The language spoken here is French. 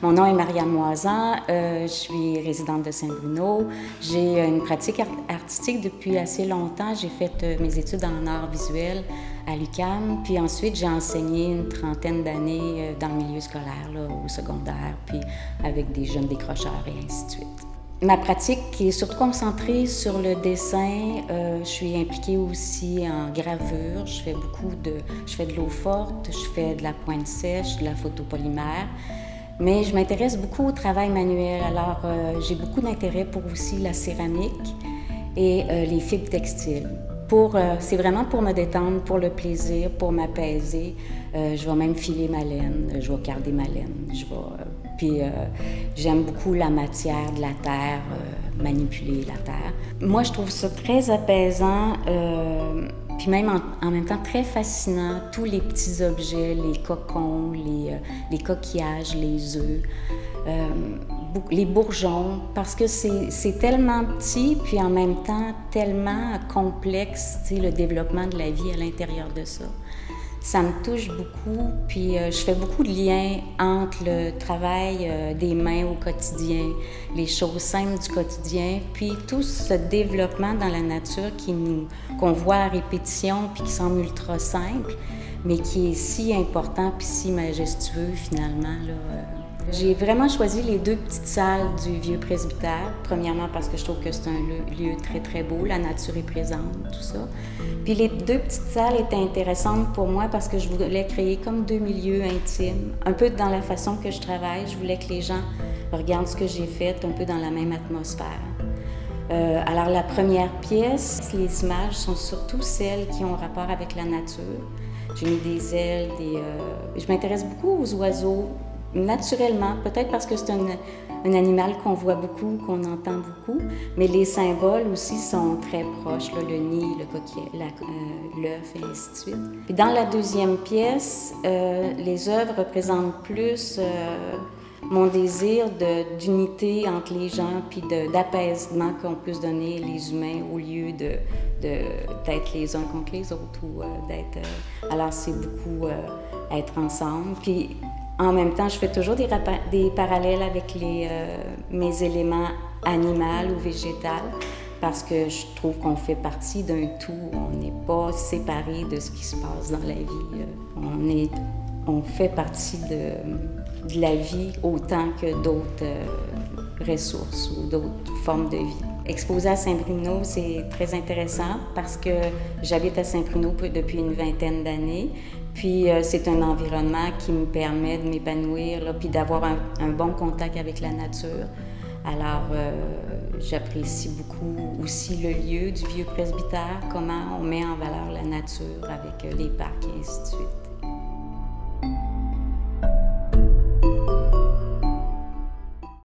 Mon nom est Marianne Moisan, je suis résidente de Saint-Bruno. J'ai une pratique artistique depuis assez longtemps. J'ai fait mes études en arts visuels à l'UQAM, puis ensuite j'ai enseigné une trentaine d'années dans le milieu scolaire, là, au secondaire, puis avec des jeunes décrocheurs et ainsi de suite. Ma pratique est surtout concentrée sur le dessin. Je suis impliquée aussi en gravure. Je fais de l'eau forte, je fais de la pointe sèche, de la photo-polymère. Mais je m'intéresse beaucoup au travail manuel. Alors, j'ai beaucoup d'intérêt pour aussi la céramique et les fibres textiles. C'est vraiment pour me détendre, pour le plaisir, pour m'apaiser. Je vais même filer ma laine, je vais garder ma laine. Puis j'aime beaucoup la matière de la terre, manipuler la terre. Moi, je trouve ça très apaisant, puis même en même temps très fascinant, tous les petits objets, les cocons, les coquillages, les œufs. Les bourgeons, parce que c'est tellement petit, puis en même temps tellement complexe, tu sais, le développement de la vie à l'intérieur de ça. Ça me touche beaucoup, puis je fais beaucoup de liens entre le travail des mains au quotidien, les choses simples du quotidien, puis tout ce développement dans la nature qu'on voit à répétition, puis qui semble ultra simple, mais qui est si important, puis si majestueux finalement, là. J'ai vraiment choisi les deux petites salles du vieux presbytère. Premièrement parce que je trouve que c'est un lieu très, très beau, la nature est présente, tout ça. Puis les deux petites salles étaient intéressantes pour moi parce que je voulais créer comme deux milieux intimes, un peu dans la façon que je travaille. Je voulais que les gens regardent ce que j'ai fait, un peu dans la même atmosphère. Alors la première pièce, les images sont surtout celles qui ont rapport avec la nature. J'ai mis des ailes, je m'intéresse beaucoup aux oiseaux. Naturellement, peut-être parce que c'est un animal qu'on voit beaucoup, qu'on entend beaucoup, mais les symboles aussi sont très proches, là, le nid, le coquille, l'œuf et ainsi de suite. Puis dans la deuxième pièce, les œuvres représentent plus mon désir d'unité entre les gens, puis d'apaisement qu'on peut se donner les humains au lieu d'être les uns contre les autres ou d'être... Alors c'est beaucoup être ensemble. Puis en même temps, je fais toujours des parallèles avec mes éléments animaux ou végétaux parce que je trouve qu'on fait partie d'un tout. On n'est pas séparés de ce qui se passe dans la vie. On fait partie de la vie autant que d'autres ressources ou d'autres formes de vie. Exposer à Saint-Bruno, c'est très intéressant parce que j'habite à Saint-Bruno depuis une vingtaine d'années. Puis c'est un environnement qui me permet de m'épanouir, puis d'avoir un bon contact avec la nature. Alors j'apprécie beaucoup aussi le lieu du vieux presbytère, comment on met en valeur la nature avec les parcs et ainsi de suite.